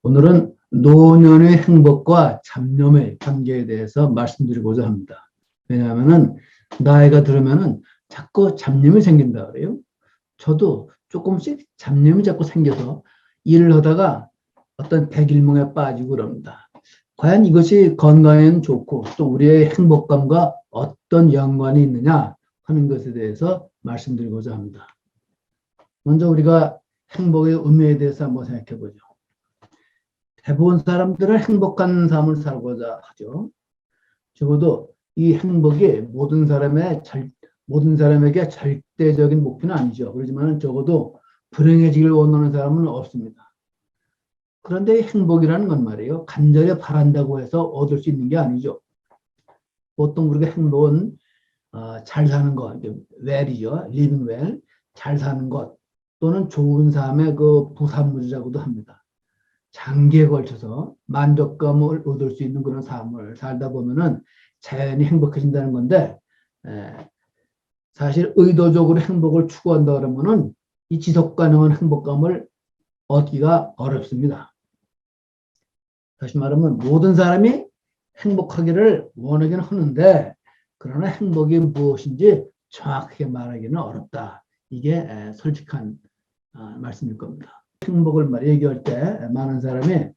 오늘은 노년의 행복과 잡념의 관계에 대해서 말씀드리고자 합니다. 왜냐하면 나이가 들으면 자꾸 잡념이 생긴다 그래요. 저도 조금씩 잡념이 자꾸 생겨서 일을 하다가 어떤 백일몽에 빠지고 그럽니다. 과연 이것이 건강에는 좋고 또 우리의 행복감과 어떤 연관이 있느냐 하는 것에 대해서 말씀드리고자 합니다. 먼저 우리가 행복의 의미에 대해서 한번 생각해 보죠. 대부분 사람들은 행복한 삶을 살고자 하죠. 적어도 이 행복이 모든 사람에게 절대적인 목표는 아니죠. 그렇지만 적어도 불행해지길 원하는 사람은 없습니다. 그런데 행복이라는 건 말이에요. 간절히 바란다고 해서 얻을 수 있는 게 아니죠. 보통 우리가 행복은 잘 사는 것, well이죠. living well, 잘 사는 것 또는 좋은 삶의 그 부산물이라고도 합니다. 장기에 걸쳐서 만족감을 얻을 수 있는 그런 삶을 살다 보면은 자연히 행복해진다는 건데, 사실 의도적으로 행복을 추구한다 그러면은 이 지속 가능한 행복감을 얻기가 어렵습니다. 다시 말하면 모든 사람이 행복하기를 원하기는 하는데, 그러나 행복이 무엇인지 정확하게 말하기는 어렵다. 이게 솔직한 말씀일 겁니다. 행복을 얘기할 때 많은 사람이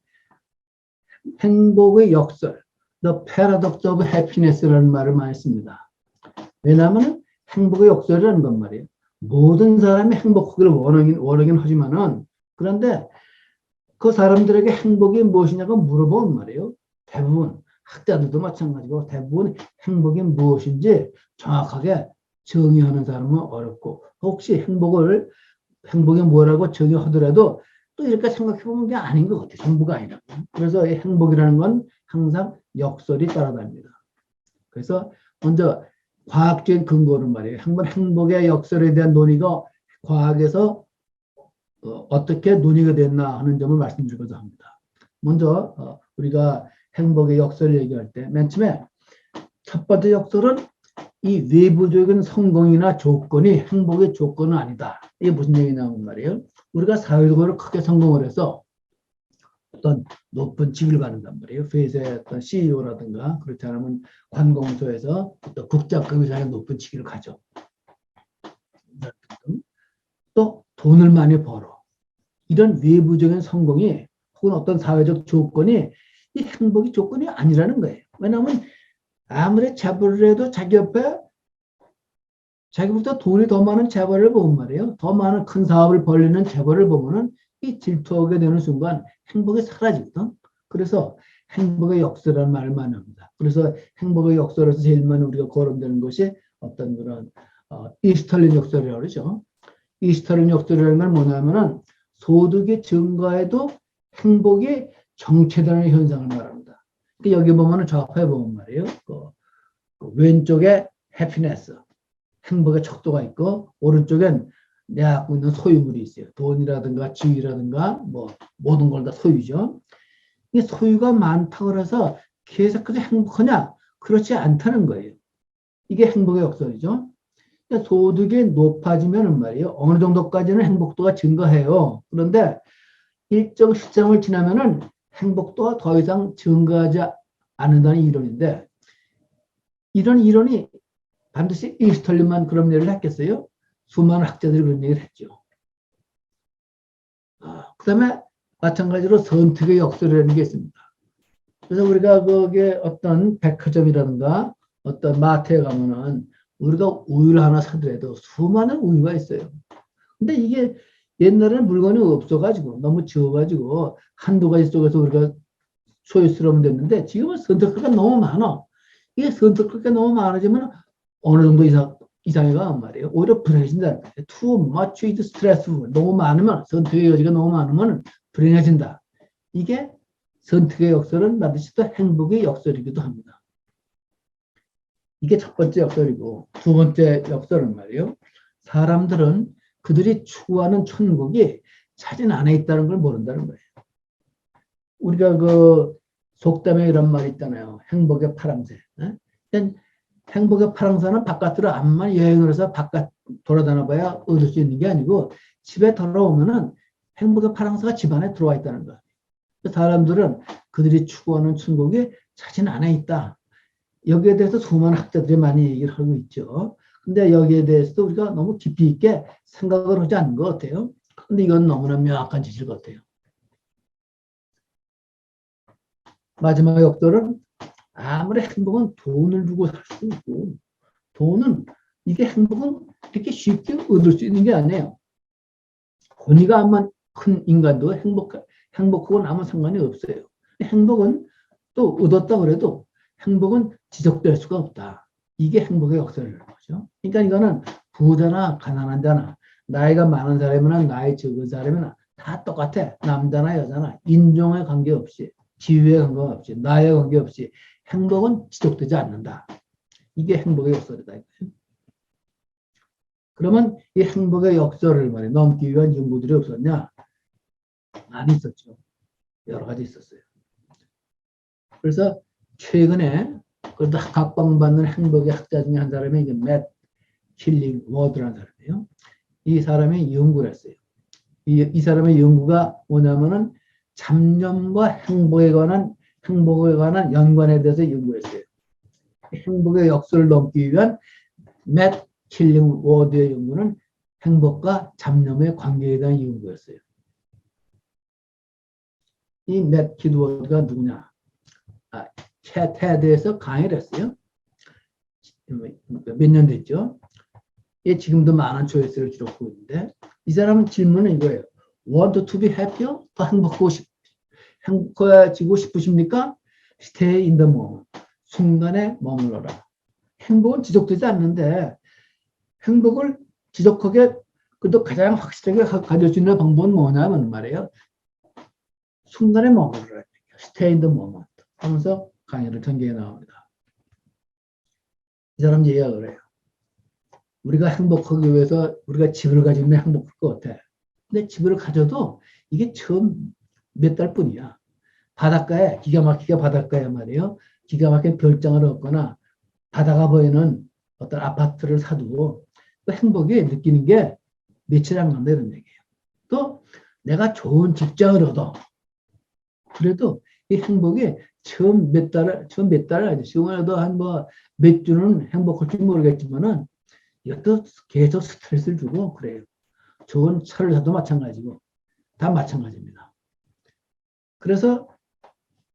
행복의 역설, the paradox of happiness라는 말을 많이 씁니다. 왜냐하면 행복의 역설이라는 건 말이에요. 모든 사람이 행복하기를 원하긴 하지만은, 그런데 그 사람들에게 행복이 무엇이냐고 물어보면 말이에요. 대부분 학자들도 마찬가지고 대부분 행복이 무엇인지 정확하게 정의하는 사람은 어렵고, 혹시 행복이 뭐라고 정의하더라도 또 이렇게 생각해 보면 게 아닌 것 같아요. 전부가 아니라. 그래서 이 행복이라는 건 항상 역설이 따라다닙니다. 그래서 먼저 과학적인 근거는 말이에요. 한번 행복의 역설에 대한 논의가 과학에서 어떻게 논의가 됐나 하는 점을 말씀드리고자 합니다. 먼저 우리가 행복의 역설을 얘기할 때 맨 처음에 첫 번째 역설은 이 외부적인 성공이나 조건이 행복의 조건은 아니다. 이게 무슨 얘기냐면 말이에요. 우리가 사회적으로 크게 성공을 해서 어떤 높은 직위를 받는단 말이에요. 회사의 어떤 CEO라든가 그렇지 않으면 관공서에서 어떤 국장급 이상의 높은 직위를 가져. 또 돈을 많이 벌어. 이런 외부적인 성공이 혹은 어떤 사회적 조건이 이 행복의 조건이 아니라는 거예요. 왜냐하면 아무리 재벌을 해도 자기 옆에 자기보다 돈이 더 많은 재벌을 보면 말이에요. 더 많은 큰 사업을 벌리는 재벌을 보면은 이 질투하게 되는 순간 행복이 사라지거든. 그래서 행복의 역설이라는 말을 많이 합니다. 그래서 행복의 역설에서 제일 많이 우리가 거론되는 것이 어떤 그런 이스탈린 역설이라고 그러죠. 이스탈린 역설이라는 건 뭐냐면은 소득이 증가해도 행복이 정체되는 현상을 말합니다. 여기 보면은 좌파에 보면 말이에요. 그 왼쪽에 해피니스, 행복의 척도가 있고 오른쪽엔 내가 갖고 있는 소유물이 있어요. 돈이라든가 지위라든가 뭐 모든 걸 다 소유죠. 이 소유가 많다고 해서 계속해서 행복하냐? 그렇지 않다는 거예요. 이게 행복의 역설이죠. 소득이 높아지면 말이에요. 어느 정도까지는 행복도가 증가해요. 그런데 일정 시점을 지나면은 행복도가 더 이상 증가하지 않는다는 이론인데, 이런 이론이 반드시 이스털린만 그런 얘기를 했겠어요? 수많은 학자들이 그런 얘기를 했죠. 그 다음에 마찬가지로 선택의 역설이라는 게 있습니다. 그래서 우리가 거기에 어떤 백화점이라든가 어떤 마트에 가면은 우리가 우유를 하나 사더라도 수많은 우유가 있어요. 근데 이게 옛날에는 물건이 없어가지고 너무 적어가지고 한두 가지 속에서 우리가 소유스러우면 됐는데 지금은 선택할 게 너무 많아. 이게 선택할 게 너무 많아지면 어느 정도 이상이 가면 말이에요. 오히려 불행해진다. Too much is stressful. 너무 많으면, 선택의 여지가 너무 많으면 불행해진다. 이게 선택의 역설은 반드시 또 행복의 역설이기도 합니다. 이게 첫 번째 역설이고, 두 번째 역설은 말이에요. 사람들은 그들이 추구하는 천국이 자진 안에 있다는 걸 모른다는 거예요. 우리가 그 속담에 이런 말이 있잖아요. 행복의 파랑새. 행복의 파랑새는 바깥으로 암만 여행을 해서 바깥 돌아다녀 봐야 얻을 수 있는 게 아니고 집에 돌아오면은 행복의 파랑새가 집 안에 들어와 있다는 거예요. 사람들은 그들이 추구하는 천국이 자신 안에 있다. 여기에 대해서 수많은 학자들이 많이 얘기를 하고 있죠. 근데 여기에 대해서도 우리가 너무 깊이 있게 생각을 하지 않는 것 같아요. 근데 이건 너무나 명확한 지실 같아요. 마지막 역설은 아무리 행복은 돈을 주고 살 수 있고 돈은 이게 행복은 이렇게 쉽게 얻을 수 있는 게 아니에요. 권위가 아무리 큰 인간도 행복하고는 아무 상관이 없어요. 행복은 또 얻었다 그래도 행복은 지속될 수가 없다. 이게 행복의 역설이라는 거죠. 그러니까 이거는 부자나 가난한 자나 나이가 많은 사람이나 나이 적은 사람이나 다 똑같아. 남자나 여자나 인종에 관계없이 지위에 관계없이 나이에 관계없이 행복은 지속되지 않는다. 이게 행복의 역설이다. 그러면 이 행복의 역설을 말해 넘기 위한 연구들이 없었냐? 많이 있었죠. 여러 가지 있었어요. 그래서 최근에 그래도 각광받는 행복의 학자 중에 한 사람이 이제 맷 킬링 워드라는 사람이에요. 이 사람이 연구를 했어요. 이 사람의 연구가 뭐냐면은 잡념과 행복에 관한 연관에 대해서 연구했어요. 행복의 역설을 넘기 위한 맷 킬링 워드의 연구는 행복과 잡념의 관계에 대한 연구였어요. 이 맷 킬링 워드가 누구냐? 테드에서 강의를 했어요. 몇 년 됐죠? 예, 지금도 많은 조회수를 기록하고 있는데 이 사람은 질문은 이거예요. Want to be happier? 더 행복해지고 싶으십니까? Stay in the moment. 순간에 머물러라. 행복은 지속되지 않는데 행복을 지속하게 그래도 가장 확실하게 가질 수 있는 방법은 뭐냐면 말이에요. 순간에 머물러라. Stay in the moment. 하면서 강의를 전개해 나옵니다. 이 사람 얘기가 그래요. 우리가 행복하기 위해서 우리가 집을 가지면 행복할 것 같아. 근데 집을 가져도 이게 처음 몇 달뿐이야. 바닷가에 기가 막히게 바닷가에 말이에요. 기가 막힌 별장을 얻거나 바다가 보이는 어떤 아파트를 사두고 그 행복이 느끼는 게 며칠 안 간다 이런 얘기예요. 또 내가 좋은 직장을 얻어. 그래도 이 행복이 처음 몇 달을 시간에도 한 뭐 몇 주는 행복할지 모르겠지만은 이것도 계속 스트레스를 주고 그래요. 좋은 차를 사도 마찬가지고 다 마찬가지입니다. 그래서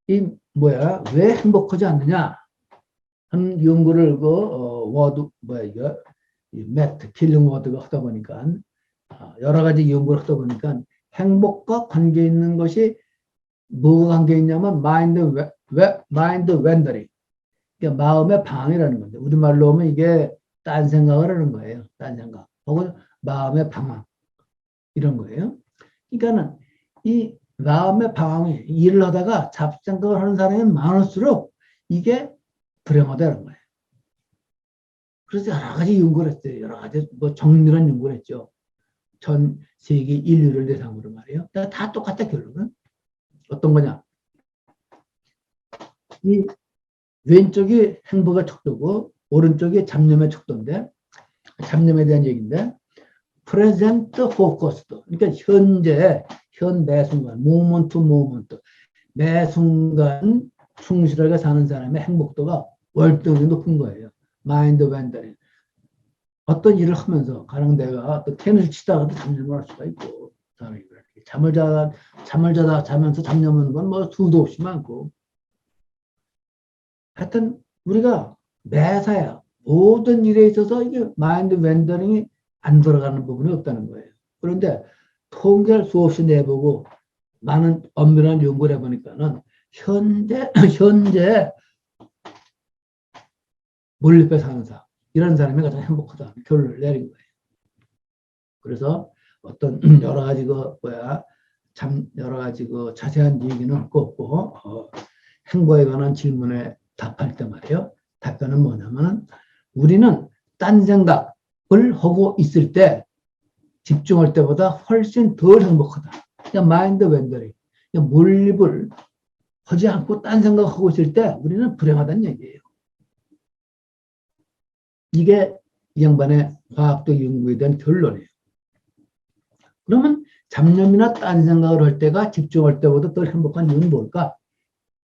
왜 행복하지 않느냐 하는 연구를 매트 킬링 워드가 하다 보니까 여러 가지 연구를 하다 보니까 행복과 관계 있는 것이 뭐가 관계 있냐면 마인드 웬더링. 그러니까 마음의 방황이라는 건데 우리말로 하면 이게 딴 생각을 하는 거예요. 딴 생각. 혹은 마음의 방황. 이런 거예요. 그러니까는 이 마음의 방황이 일을 하다가 잡생각을 하는 사람이 많을수록 이게 불행하다는 거예요. 그래서 여러 가지 연구를 했어요. 여러 가지 정밀한 연구를 했죠. 전 세계 인류를 대상으로 말이에요. 다 똑같다 결론은. 어떤 거냐. 이 왼쪽이 행복의 척도고 오른쪽이 잡념의 척도인데 잡념에 대한 얘기인데 present focused 그러니까 현 매순간 moment to moment 매순간 충실하게 사는 사람의 행복도가 월등히 높은 거예요. 마인드 웬더링 어떤 일을 하면서 가령 내가 또 테니스 치다가도 잡념을 할 수가 있고 잠을 자다 자면서 잡념하는 건 뭐 수도 없이 많고 하여튼 우리가 매사야 모든 일에 있어서 이게 마인드 웬더링이 안 들어가는 부분이 없다는 거예요. 그런데 통계를 수없이 내보고 많은 엄밀한 연구를 해보니까는 현재 몰입해 사는 사람 이런 사람이 가장 행복하다 결론을 내린 거예요. 그래서 어떤 여러 가지 여러 가지 자세한 얘기는 없고 행복에 관한 질문에 답할 때 말이에요. 답변은 뭐냐면 우리는 딴 생각을 하고 있을 때 집중할 때보다 훨씬 덜 행복하다. 그냥 마인드 웬더링. 몰입을 하지 않고 딴 생각하고 있을 때 우리는 불행하다는 얘기예요. 이게 이 양반의 과학적 연구에 대한 결론이에요. 그러면 잡념이나 딴 생각을 할 때가 집중할 때보다 더 행복한 이유는 뭘까?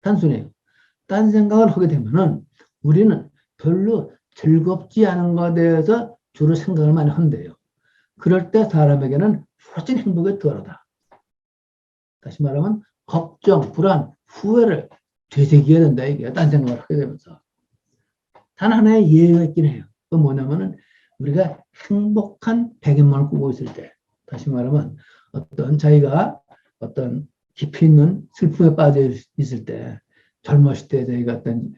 단순해요. 딴 생각을 하게 되면은 우리는 별로 즐겁지 않은 것에 대해서 주로 생각을 많이 한대요. 그럴 때 사람에게는 훨씬 행복이 덜하다. 다시 말하면 걱정, 불안, 후회를 되새겨야 된다 이게 딴 생각을 하게 되면서. 단 하나의 예외가 있긴 해요. 그 뭐냐면은 우리가 행복한 백인만을 꾸고 있을 때, 다시 말하면 어떤 자기가 어떤 깊이 있는 슬픔에 빠져 있을 때, 젊었을 때 저희가 어떤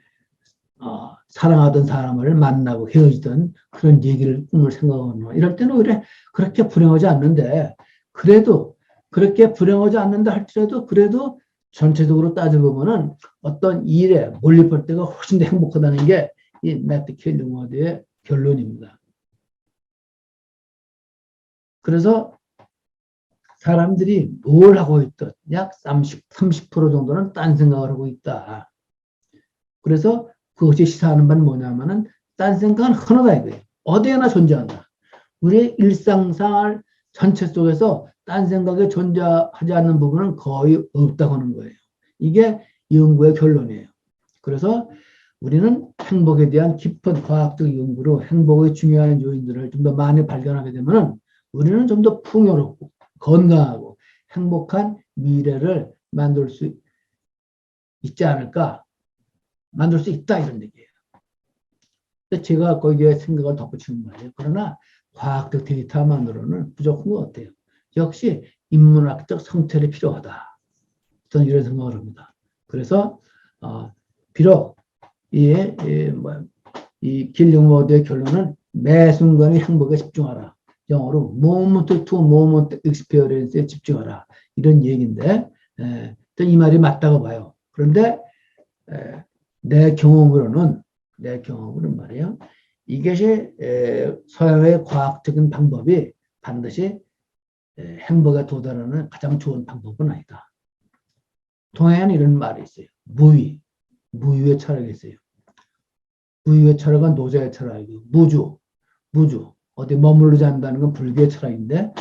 사랑하던 사람을 만나고 헤어지던 그런 얘기를 꿈을 생각하는 이럴 때는 오히려 그렇게 불행하지 않는데, 그래도 그렇게 불행하지 않는다 할지라도 그래도 전체적으로 따져보면은 어떤 일에 몰입할 때가 훨씬 더 행복하다는 게 이 매트 킬링워드의 결론입니다. 그래서 사람들이 뭘 하고 있든 약 30% 정도는 딴 생각을 하고 있다. 그래서 그것이 시사하는 바는 뭐냐면은 딴 생각은 하나다 이거예요. 어디에나 존재한다. 우리의 일상생활 전체 속에서 딴 생각에 존재하지 않는 부분은 거의 없다고 하는 거예요. 이게 연구의 결론이에요. 그래서 우리는 행복에 대한 깊은 과학적 연구로 행복의 중요한 요인들을 좀 더 많이 발견하게 되면 우리는 좀 더 풍요롭고 건강하고 행복한 미래를 만들 수 있지 않을까, 만들 수 있다 이런 얘기예요. 근데 제가 거기에 생각을 덧붙이는 거예요. 그러나 과학적 데이터만으로는 부족한 것 같아요. 역시 인문학적 성찰이 필요하다. 저는 이런 생각을 합니다. 그래서 비록 이 길링워드의 결론은 매 순간의 행복에 집중하라. 영어로 moment to moment experience에 집중하라. 이런 얘기인데 이 말이 맞다고 봐요. 그런데 내 경험으로는 말이에요. 이것이 서양의 과학적인 방법이 반드시 행복에 도달하는 가장 좋은 방법은 아니다. 동양에는 이런 말이 있어요. 무위의 철학이 있어요. 무위의 철학은 노자의 철학이고 무주 어디 머무르지 않는다는 건 불교의 철학인데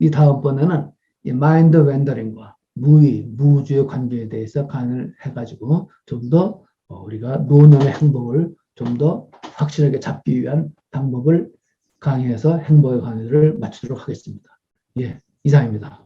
이 다음번에는 이 마인드 웬더링과 무주의 관계에 대해서 간을 해가지고 좀 더 우리가 노년의 행복을 좀 더 확실하게 잡기 위한 방법을 강의해서 행복의 관계를 맞추도록 하겠습니다. 예, 이상입니다.